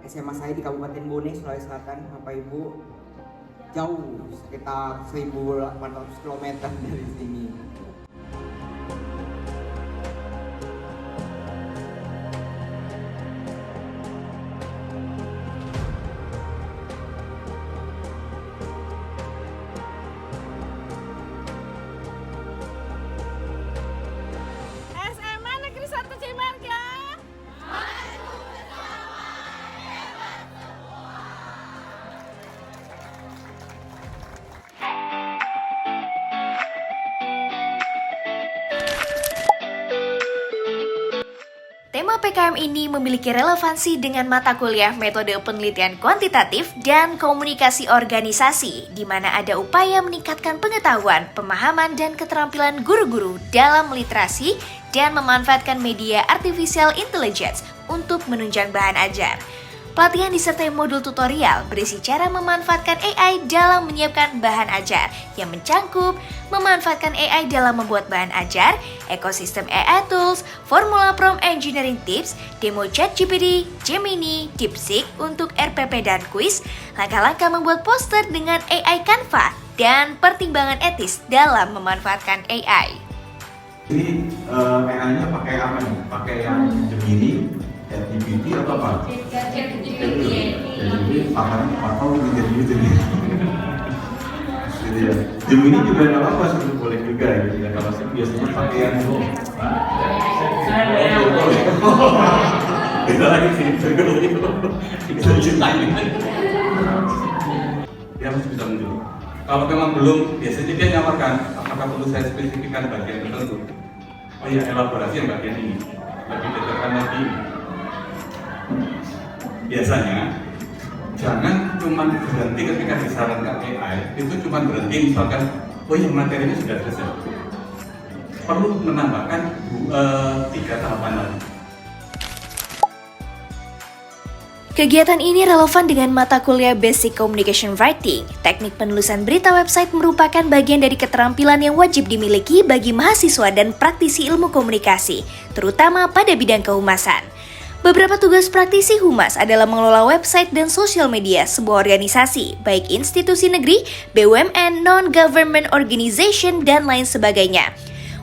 SMA saya di Kabupaten Bone, Sulawesi Selatan, Bapak Ibu. Jauh, sekitar 1.800 km dari sini. SMA Negeri 1 Cimarga. Tema PKM ini memiliki relevansi dengan mata kuliah metode penelitian kuantitatif dan komunikasi organisasi, di mana ada upaya meningkatkan pengetahuan, pemahaman, dan keterampilan guru-guru dalam literasi dan memanfaatkan media artificial intelligence untuk menunjang bahan ajar. Pelatihan disertai modul tutorial berisi cara memanfaatkan AI dalam menyiapkan bahan ajar yang mencangkup memanfaatkan AI dalam membuat bahan ajar, ekosistem AI tools, formula prompt engineering tips, demo ChatGPT, Gemini, DeepSeek untuk RPP dan kuis, langkah-langkah membuat poster dengan AI Canva, dan pertimbangan etis dalam memanfaatkan AI. Ini AI-nya pakai apa nih? Pakai yang Gemini, ChatGPT atau apa? Jadi pakai atau gitu nih. Gitu ya. Gemini juga nggak apa-apa sih, boleh juga gitu ya. Kalau saya biasanya pakai yang itu. Kita lagi sih, bisa ceritain. Dia masih bisa muncul. Kalau memang belum, biasanya dia nyamarkan apakah perlu saya spesifikkan bagian tertentu. Oh iya, elaborasi yang bagian ini, lebih detailkan lagi. Biasanya jangan cuma berhenti ketika disarankan AI, itu cuma berhenti misalkan, oh iya materinya sudah selesai. Perlu menambahkan 3 tahapan lagi. Kegiatan ini relevan dengan mata kuliah Basic Communication Writing. Teknik penulisan berita website merupakan bagian dari keterampilan yang wajib dimiliki bagi mahasiswa dan praktisi ilmu komunikasi, terutama pada bidang kehumasan. Beberapa tugas praktisi humas adalah mengelola website dan sosial media sebuah organisasi, baik institusi negeri, BUMN, non-government organization, dan lain sebagainya.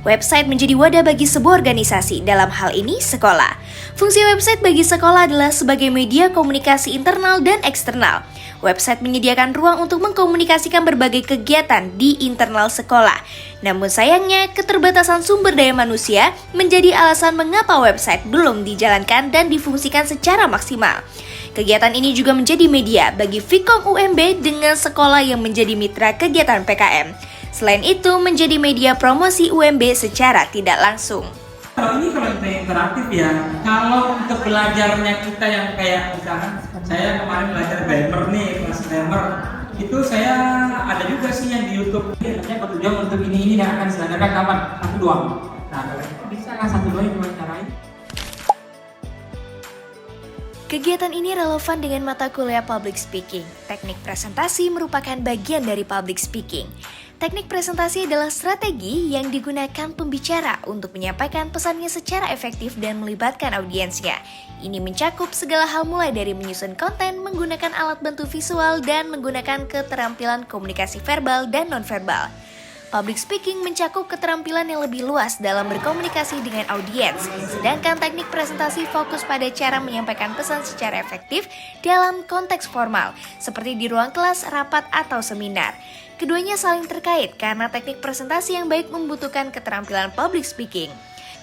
Website menjadi wadah bagi sebuah organisasi, dalam hal ini sekolah. Fungsi website bagi sekolah adalah sebagai media komunikasi internal dan eksternal. Website menyediakan ruang untuk mengkomunikasikan berbagai kegiatan di internal sekolah. Namun sayangnya, keterbatasan sumber daya manusia menjadi alasan mengapa website belum dijalankan dan difungsikan secara maksimal. Kegiatan ini juga menjadi media bagi Vkom UMB dengan sekolah yang menjadi mitra kegiatan PKM. Selain itu, menjadi media promosi UMB secara tidak langsung. Kalau ini kalau kita interaktif ya, kalau untuk belajarnya kita yang kayak misalkan saya kemarin belajar grammar nih, kelas grammar, itu saya ada juga sih yang di YouTube. Namanya petunjuk untuk ini yang akan diselenggarakan kapan? 1-2. Nah, kalau itu bisa kan 1-2 yang diwawancarain. Kegiatan ini relevan dengan mata kuliah Public Speaking. Teknik presentasi merupakan bagian dari Public Speaking. Teknik presentasi adalah strategi yang digunakan pembicara untuk menyampaikan pesannya secara efektif dan melibatkan audiensnya. Ini mencakup segala hal mulai dari menyusun konten, menggunakan alat bantu visual, dan menggunakan keterampilan komunikasi verbal dan nonverbal. Public speaking mencakup keterampilan yang lebih luas dalam berkomunikasi dengan audiens, sedangkan teknik presentasi fokus pada cara menyampaikan pesan secara efektif dalam konteks formal, seperti di ruang kelas, rapat, atau seminar. Keduanya saling terkait karena teknik presentasi yang baik membutuhkan keterampilan public speaking.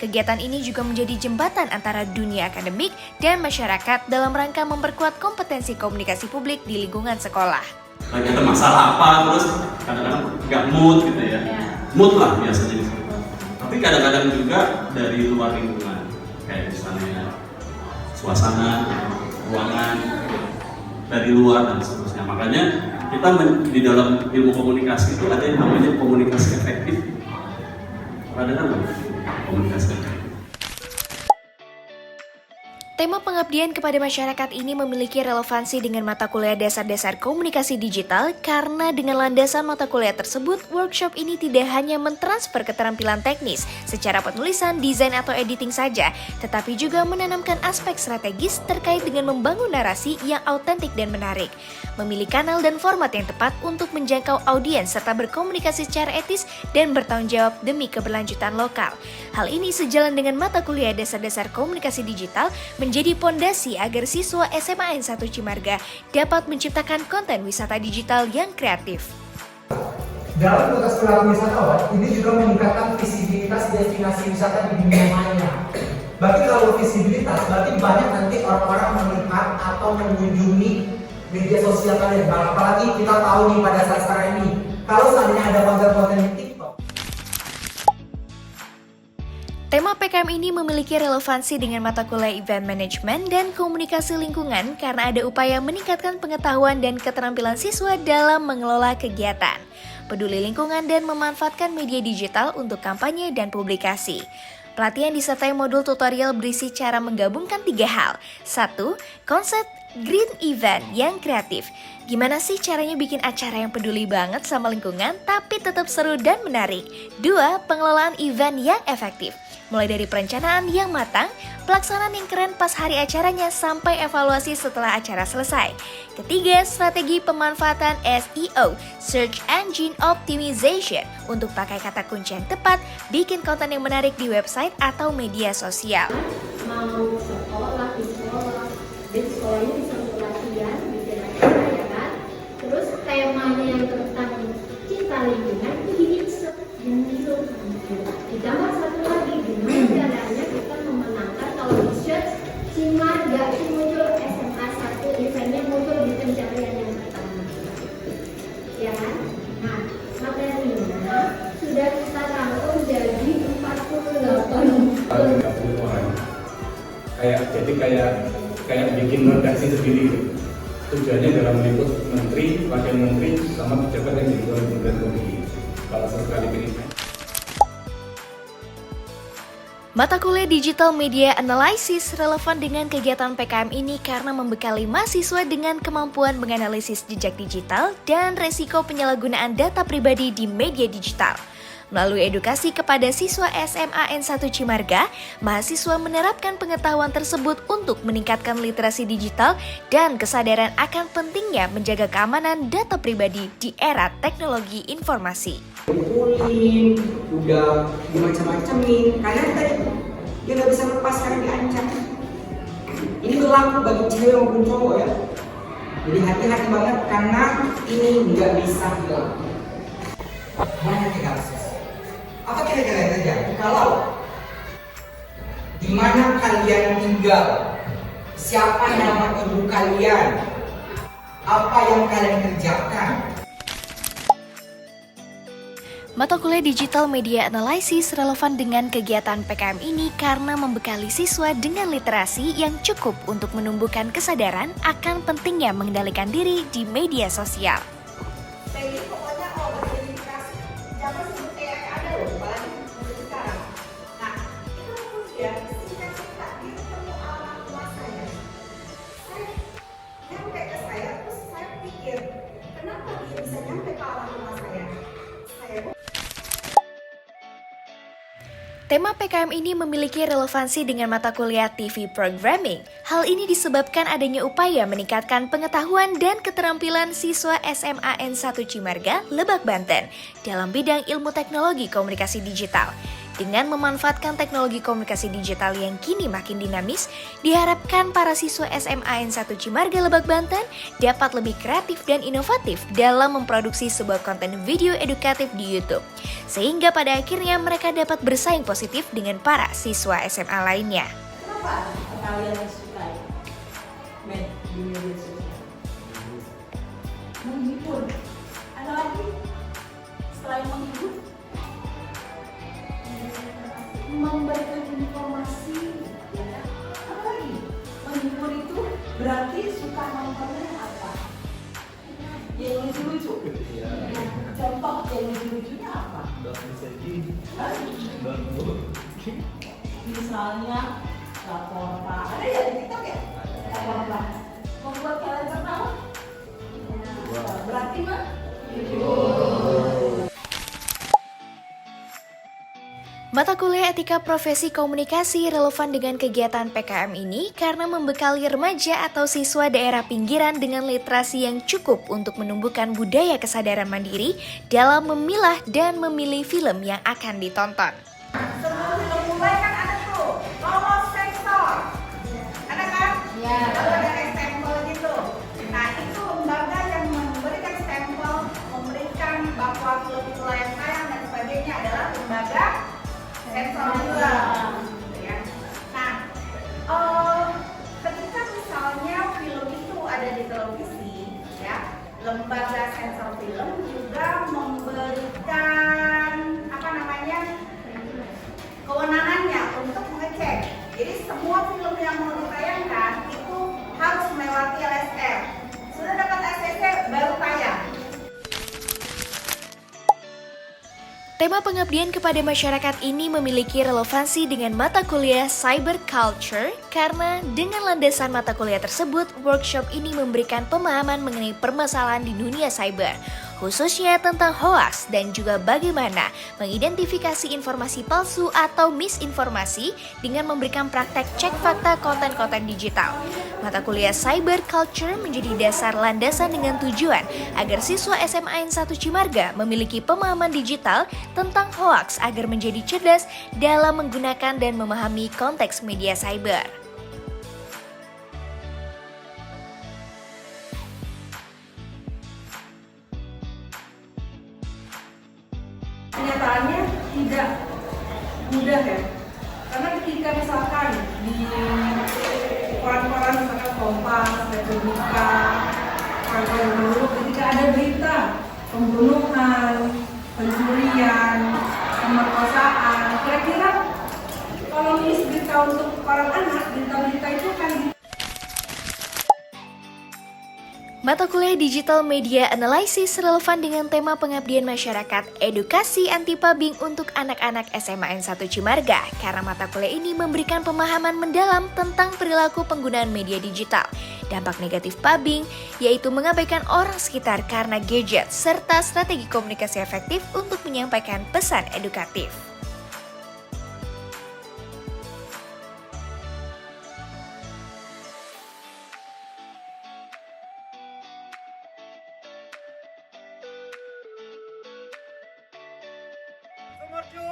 Kegiatan ini juga menjadi jembatan antara dunia akademik dan masyarakat dalam rangka memperkuat kompetensi komunikasi publik di lingkungan sekolah. Lagi ada masalah apa, terus kadang-kadang nggak mood gitu ya. Mood lah biasanya di situ. Tapi kadang-kadang juga dari luar lingkungan, kayak misalnya suasana, ruangan, dari luar dan seterusnya. Makanya kita di dalam ilmu komunikasi itu ada yang namanya komunikasi efektif. Ada kan komunikasi efektif? Tema pengabdian kepada masyarakat ini memiliki relevansi dengan mata kuliah dasar-dasar komunikasi digital karena dengan landasan mata kuliah tersebut, workshop ini tidak hanya mentransfer keterampilan teknis secara penulisan, desain, atau editing saja, tetapi juga menanamkan aspek strategis terkait dengan membangun narasi yang autentik dan menarik, memilih kanal dan format yang tepat untuk menjangkau audiens serta berkomunikasi secara etis dan bertanggung jawab demi keberlanjutan lokal. Hal ini sejalan dengan mata kuliah dasar-dasar komunikasi digital menjadi pondasi agar siswa SMA N1 Cimarga dapat menciptakan konten wisata digital yang kreatif. Dalam konteks perilaku wisatawan, ini juga meningkatkan visibilitas destinasi wisata di dunia maya. Berarti kalau visibilitas, berarti banyak nanti orang-orang melihat atau mengunjungi media sosial kalian. Apalagi kita tahu nih pada saat sekarang ini, kalau seandainya ada konten-konten di TikTok. Tema PKM ini memiliki relevansi dengan mata kuliah event management dan komunikasi lingkungan karena ada upaya meningkatkan pengetahuan dan keterampilan siswa dalam mengelola kegiatan, peduli lingkungan, dan memanfaatkan media digital untuk kampanye dan publikasi. Pelatihan disertai modul tutorial berisi cara menggabungkan 3 hal. 1. Konsep green event yang kreatif. Gimana sih caranya bikin acara yang peduli banget sama lingkungan tapi tetap seru dan menarik? 2. Pengelolaan event yang efektif. Mulai dari perencanaan yang matang, pelaksanaan yang keren pas hari acaranya, sampai evaluasi setelah acara selesai. 3. Strategi pemanfaatan SEO, Search Engine Optimization, untuk pakai kata kunci yang tepat, bikin konten yang menarik di website atau media sosial. Mau sekolah, di sekolahnya bisa untuk latihan, bikin acara ya kan. Terus temanya yang tentang cinta lingkungan itu di-insert ditambah satu lagi, gimana caranya kita memenangkan kalau di search Cimarga itu muncul SMA 1 eventnya muncul di pencarian yang pertama, ya kan? Nah, materinya sudah kita rangkum jadi 48 orang. Kayak bikin redaksi sendiri. Tujuannya dalam meliput menteri, wakil menteri, sama pejabat yang jadi kementerian Komunikasi. Kalau sekali ini. Mata kuliah Digital Media Analysis relevan dengan kegiatan PKM ini karena membekali mahasiswa dengan kemampuan menganalisis jejak digital dan resiko penyalahgunaan data pribadi di media digital. Melalui edukasi kepada siswa SMA N1 Cimarga, mahasiswa menerapkan pengetahuan tersebut untuk meningkatkan literasi digital dan kesadaran akan pentingnya menjaga keamanan data pribadi di era teknologi informasi. Pukulin, udah dimacam-macamin, karena tadi dia nggak bisa lepas karena diancam. Ini berlaku bagi cewek maupun cowok ya. Jadi hati-hati banget karena ini nggak bisa dilakukan. Banyak kasus. Apa kira-kira yang terjadi kalau di mana kalian tinggal, siapa nama ibu kalian, apa yang kalian kerjakan? Mata kuliah Digital Media Analysis relevan dengan kegiatan PKM ini karena membekali siswa dengan literasi yang cukup untuk menumbuhkan kesadaran akan pentingnya mengendalikan diri di media sosial. Jadi pokoknya beridentifikasi, jangan sebut AI ada loh, apalagi untuk sekarang. Nah, itu kemudian singkat-singkat dia ketemu alamat rumah saya. Saya nyampe ke saya, terus saya pikir, kenapa dia bisa nyampe ke alamat rumah saya? Tema PKM ini memiliki relevansi dengan mata kuliah TV Programming. Hal ini disebabkan adanya upaya meningkatkan pengetahuan dan keterampilan siswa SMA N1 Cimarga, Lebak, Banten dalam bidang ilmu teknologi komunikasi digital. Dengan memanfaatkan teknologi komunikasi digital yang kini makin dinamis, diharapkan para siswa SMA N1 Cimarga, Lebak, Banten dapat lebih kreatif dan inovatif dalam memproduksi sebuah konten video edukatif di YouTube. Sehingga pada akhirnya mereka dapat bersaing positif dengan para siswa SMA lainnya. Kenapa kalian suka di media sosial? Menghibur. Ada lagi selain menghibur, memberikan informasi, ya kan? Apa lagi? Menghibur itu berarti suka nontonnya apa? Yang lucu-lucu. Contoh yang lucu-lucunya apa? Misalnya Lapor Pak. Ada ya di TikTok ya? Lapor Pak. Membuat kalian tertawa? Berarti mah? Mata kuliah etika profesi komunikasi relevan dengan kegiatan PKM ini karena membekali remaja atau siswa daerah pinggiran dengan literasi yang cukup untuk menumbuhkan budaya kesadaran mandiri dalam memilah dan memilih film yang akan ditonton. Sebelum film mulai kan ada tuh lolos sensor. Ada kan? Iya. Lalu ada stempel gitu. Nah itu lembaga yang memberikan stempel, memberikan bahwa film itu layak tayang dan sebagainya adalah lembaga sensor juga. Ya. Nah, ketika misalnya film itu ada di televisi, ya, lembaga sensor film juga memberikan kewenangannya untuk mengecek. Jadi semua film yang mau ditayangkan itu harus melewati LSR. Sudah dapat LSR baru tayang. Tema pengabdian kepada masyarakat ini memiliki relevansi dengan mata kuliah Cyber Culture karena dengan landasan mata kuliah tersebut, workshop ini memberikan pemahaman mengenai permasalahan di dunia cyber, khususnya tentang hoaks dan juga bagaimana mengidentifikasi informasi palsu atau misinformasi dengan memberikan praktek cek fakta konten-konten digital. Mata kuliah Cyber Culture menjadi dasar landasan dengan tujuan agar siswa SMA N1 Cimarga memiliki pemahaman digital tentang hoaks agar menjadi cerdas dalam menggunakan dan memahami konteks media cyber. Kenyataannya tidak mudah ya, karena ketika misalkan di koran-koran misalkan Kompas, Republika, koran-koran dulu ketika ada berita pembunuhan, pencurian, pemerkosaan, kira-kira kalau nulis berita untuk para anak, berita-berita itu kan Mata kuliah Digital Media Analysis relevan dengan tema pengabdian masyarakat edukasi anti-pubbing untuk anak-anak SMA N1 Cimarga karena mata kuliah ini memberikan pemahaman mendalam tentang perilaku penggunaan media digital, dampak negatif pubbing, yaitu mengabaikan orang sekitar karena gadget, serta strategi komunikasi efektif untuk menyampaikan pesan edukatif. Sumurju,